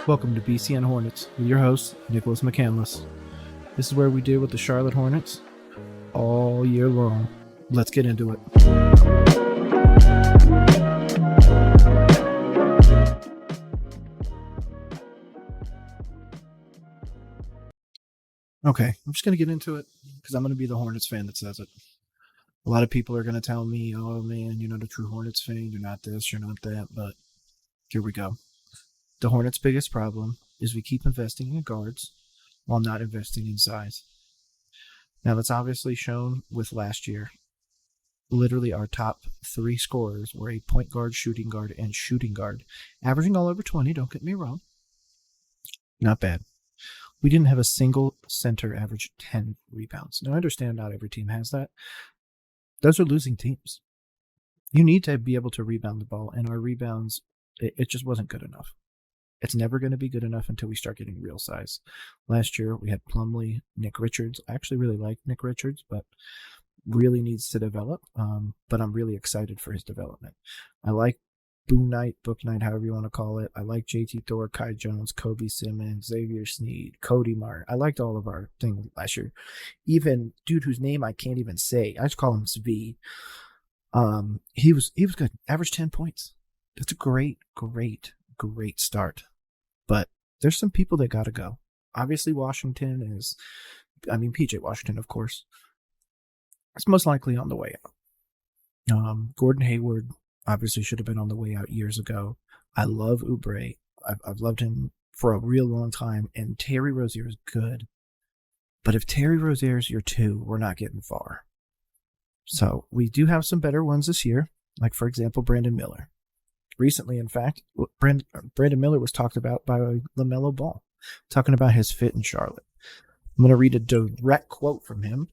Welcome to BCN Hornets with your host, Nicholas McCandless. This is where we deal with the Charlotte Hornets all year long. Let's get into it. Okay, I'm just going to get into it because I'm going to be the Hornets fan that says it. A lot of people are going to tell me, oh man, you're not a true Hornets fan, you're not this, you're not that, but here we go. The Hornets' biggest problem is we keep investing in guards while not investing in size. Now, that's obviously shown with last year. Literally, our top three scorers were a point guard, shooting guard, and shooting guard, averaging all over 20, don't get me wrong. Not bad. We didn't have a single center average 10 rebounds. Now, I understand not every team has that. Those are losing teams. You need to be able to rebound the ball, and our rebounds, it just wasn't good enough. It's never going to be good enough until we start getting real size. Last year, we had Plumlee, Nick Richards. I actually really like Nick Richards, but really needs to develop. But I'm really excited for his development. I like Book Knight, however you want to call it. I like JT Thor, Kai Jones, Kobe Simmons, Xavier Sneed, Cody Martin. I liked all of our things last year. Even dude whose name I can't even say. I just call him Sv. He was good. Averaged 10 points. That's a great start. But there's some people that got to go. Obviously, PJ Washington, of course, is most likely on the way out. Gordon Hayward obviously should have been on the way out years ago. I love Oubre. I've loved him for a real long time, and Terry Rozier is good. But if Terry Rozier is your two, we're not getting far. So we do have some better ones this year, like, for example, Brandon Miller. Recently, in fact, Brandon Miller was talked about by LaMelo Ball, talking about his fit in Charlotte. I'm going to read a direct quote from him.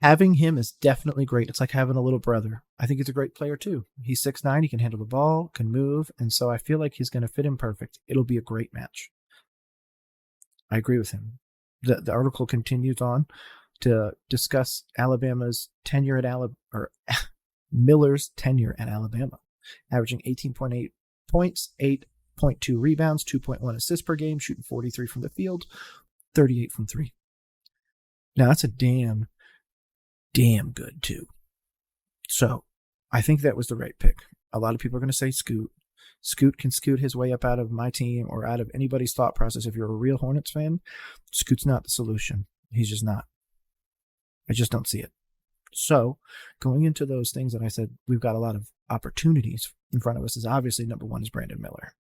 Having him is definitely great. It's like having a little brother. I think he's a great player, too. He's 6'9", he can handle the ball, can move, and so I feel like he's going to fit in perfect. It'll be a great match. I agree with him. The article continues on to discuss Alabama's tenure at Miller's tenure at Alabama, averaging 18.8 points, 8.2 rebounds, 2.1 assists per game, shooting 43 from the field, 38 from three. Now, that's a damn good, too. So, I think that was the right pick. A lot of people are going to say Scoot. Scoot can scoot his way up out of my team or out of anybody's thought process. If you're a real Hornets fan, Scoot's not the solution. He's just not. I just don't see it. So, going into those things that I said, we've got a lot of opportunities in front of us is obviously number one is Brandon Miller.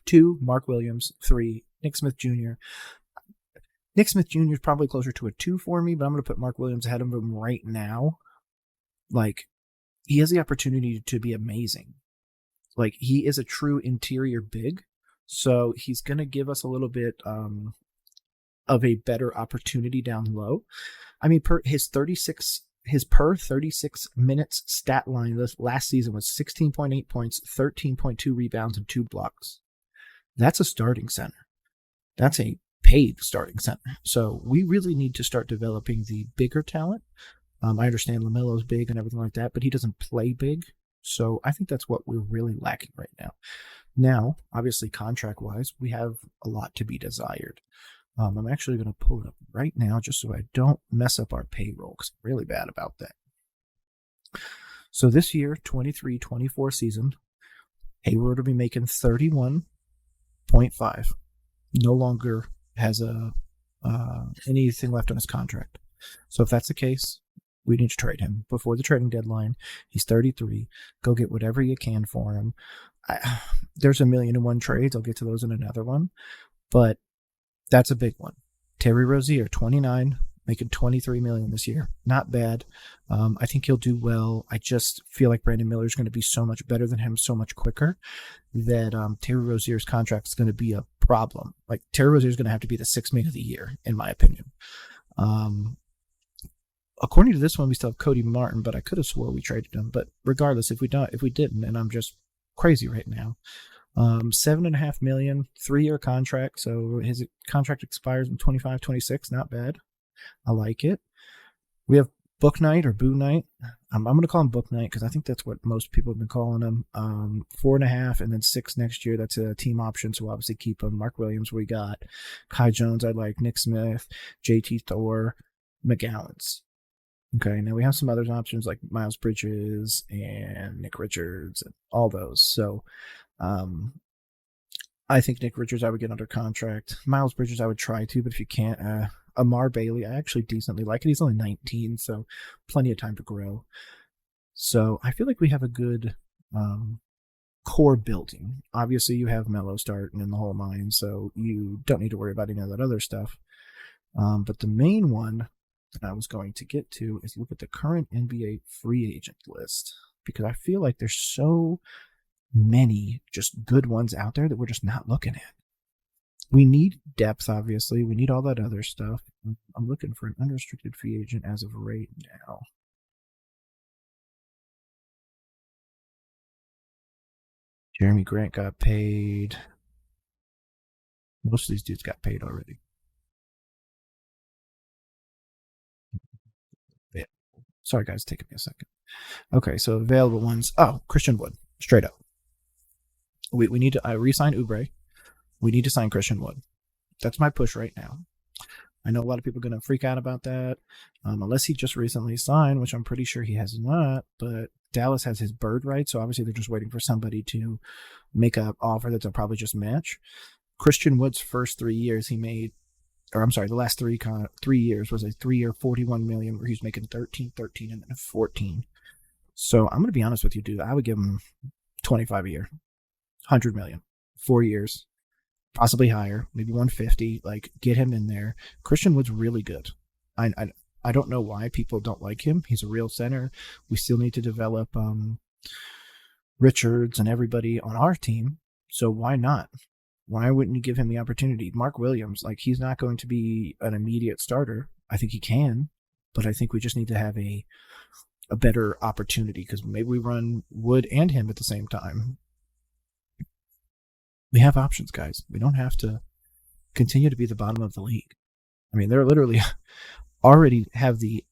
2, Mark Williams. 3, Nick Smith Jr. Nick Smith Jr. is probably closer to a 2 for me, but I'm going to put Mark Williams ahead of him right now. Like, he has the opportunity to be amazing. Like, he is a true interior big, so he's going to give us a little bit of a better opportunity down low. I mean, his per 36 minutes stat line this last season was 16.8 points, 13.2 rebounds, and 2 blocks. That's a starting center. That's a paid starting center. So we really need to start developing the bigger talent. I understand LaMelo's big and everything like that, but he doesn't play big. So I think that's what we're really lacking right now. Now, obviously, contract-wise, we have a lot to be desired. I'm actually going to pull it up right now just so I don't mess up our payroll because I'm really bad about that. So this year, 23-24 season, Hayward will be making 31.5. No longer has anything left on his contract. So if that's the case, we need to trade him before the trading deadline. He's 33. Go get whatever you can for him. There's 1,000,001 trades. I'll get to those in another one. But that's a big one. Terry Rozier, 29, making $23 million this year. Not bad. I think he'll do well. I just feel like Brandon Miller is going to be so much better than him so much quicker that Terry Rozier's contract is going to be a problem. Like, Terry Rozier is going to have to be the sixth man of the year, in my opinion. According to this one, we still have Cody Martin, but I could have swore we traded him. But regardless, if we didn't, and I'm just crazy right now, $7.5 million, 3-year contract. So his contract expires in 25-26. Not bad. I like it. We have Book Night or Boo Night. I'm going to call him Book Night because I think that's what most people have been calling him. 4.5 and then 6 next year. That's a team option, so we'll obviously keep him. Mark Williams, we got. Kai Jones, I like. Nick Smith, JT Thor, McCandless. Okay, now we have some other options like Miles Bridges and Nick Richards and all those. So I think Nick Richards I would get under contract. Miles Bridges I would try to, but if you can't, Amar Bailey I actually decently like it. He's only 19, so plenty of time to grow. So I feel like we have a good core building. Obviously, you have Melo starting in the whole nine, so you don't need to worry about any of that other stuff. But the main one that I was going to get to is look at the current NBA free agent list, because I feel like there's so many just good ones out there that we're just not looking at. We need depth, obviously. We need all that other stuff. I'm looking for an unrestricted free agent as of right now. Jeremy Grant got paid. Most of these dudes got paid already. Yeah. Sorry, guys, taking me a second. Okay, so available ones. Oh, Christian Wood, straight up. We need to re-sign Oubre. We need to sign Christian Wood. That's my push right now. I know a lot of people are going to freak out about that, unless he just recently signed, which I'm pretty sure he has not. But Dallas has his bird right, so obviously they're just waiting for somebody to make an offer that they'll probably just match. Christian Wood's first 3 years he made, or I'm sorry, the last 3 years was a 3-year $41 million where he was making 13, and then 14. So I'm going to be honest with you, dude. I would give him 25 a year, 100 million, 4 years. Possibly higher, maybe 150. Like, get him in there. Christian Wood's really good. I don't know why people don't like him. He's a real center. We still need to develop Richards and everybody on our team. So why not? Why wouldn't you give him the opportunity? Mark Williams, like, he's not going to be an immediate starter. I think he can, but I think we just need to have a better opportunity, because maybe we run Wood and him at the same time. We have options, guys. We don't have to continue to be the bottom of the league. I mean, they're literally already have the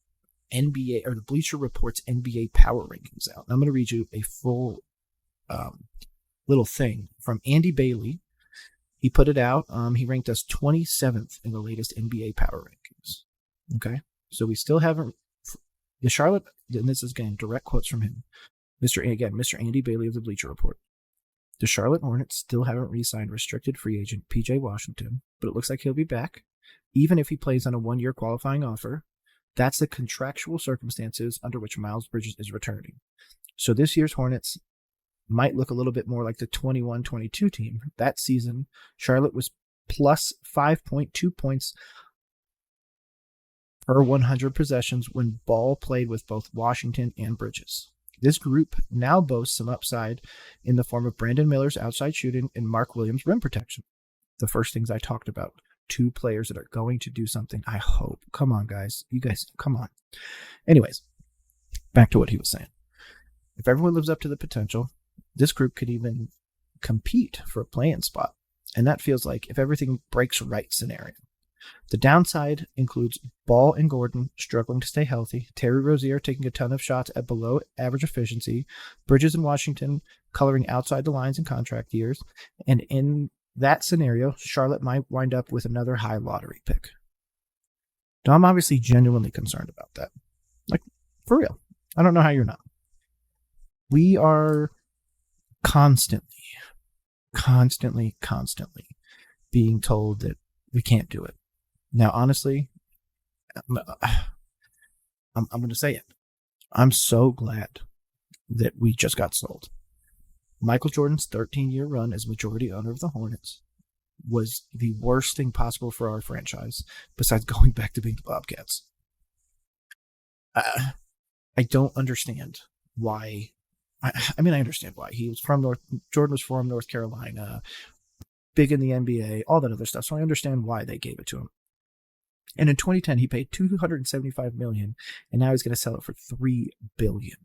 NBA or the Bleacher Report's NBA power rankings out. And I'm going to read you a full little thing from Andy Bailey. He put it out. He ranked us 27th in the latest NBA power rankings. Okay, so we still haven't. The Charlotte, and this is again direct quotes from him, Mr. Andy Bailey of the Bleacher Report. The Charlotte Hornets still haven't re-signed restricted free agent PJ Washington, but it looks like he'll be back, even if he plays on a 1-year qualifying offer. That's the contractual circumstances under which Miles Bridges is returning. So this year's Hornets might look a little bit more like the 21-22 team. That season, Charlotte was plus 5.2 points per 100 possessions when ball played with both Washington and Bridges. This group now boasts some upside in the form of Brandon Miller's outside shooting and Mark Williams' rim protection. The first things I talked about. 2 players that are going to do something, I hope. Come on, guys. You guys, come on. Anyways, back to what he was saying. If everyone lives up to the potential, this group could even compete for a play-in spot. And that feels like if everything breaks right scenario. The downside includes Ball and Gordon struggling to stay healthy, Terry Rozier taking a ton of shots at below average efficiency, Bridges and Washington coloring outside the lines in contract years, and in that scenario, Charlotte might wind up with another high lottery pick. Now, I'm obviously genuinely concerned about that. Like, for real. I don't know how you're not. We are constantly being told that we can't do it. Now, honestly, I'm going to say it. I'm so glad that we just got sold. Michael Jordan's 13-year run as majority owner of the Hornets was the worst thing possible for our franchise, besides going back to being the Bobcats. I don't understand why. I mean, I understand why. Jordan was from North Carolina, big in the NBA, all that other stuff. So I understand why they gave it to him. And in 2010, he paid $275 million, and now he's going to sell it for $3 billion.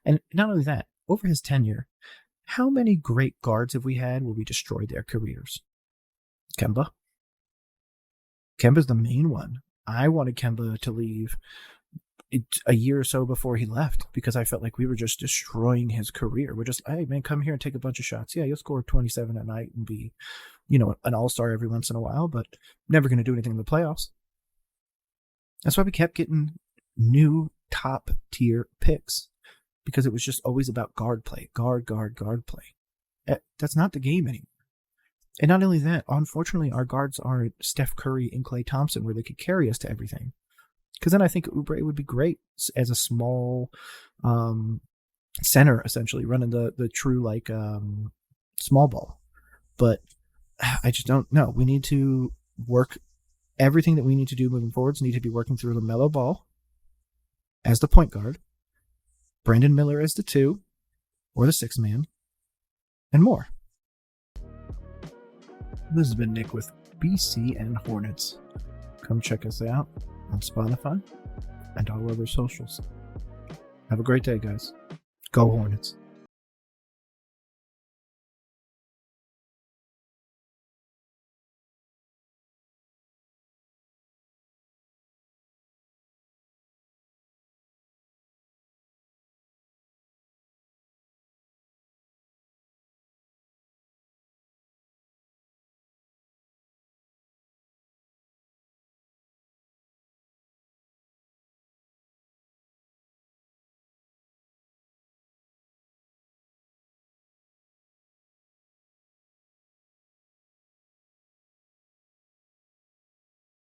And not only that, over his tenure, how many great guards have we had where we destroyed their careers? Kemba. Kemba's the main one. I wanted Kemba to leave a year or so before he left, because I felt like we were just destroying his career. We're just, hey man, come here and take a bunch of shots. Yeah, you'll score 27 a night and be, an all-star every once in a while, but never going to do anything in the playoffs. That's why we kept getting new top tier picks, because it was just always about guard play, guard play. That's not the game anymore. And not only that, unfortunately, our guards aren't Steph Curry and Klay Thompson where they could carry us to everything. Because then I think Oubre would be great as a small center, essentially, running the true small ball. But I just don't know. We need to work everything that we need to do moving forwards. Need to be working through LaMelo Ball as the point guard, Brandon Miller as the 2 or the 6 man, and more. This has been Nick with BCN Hornets. Come check us out on Spotify and all other socials. Have a great day, guys. Go Hornets.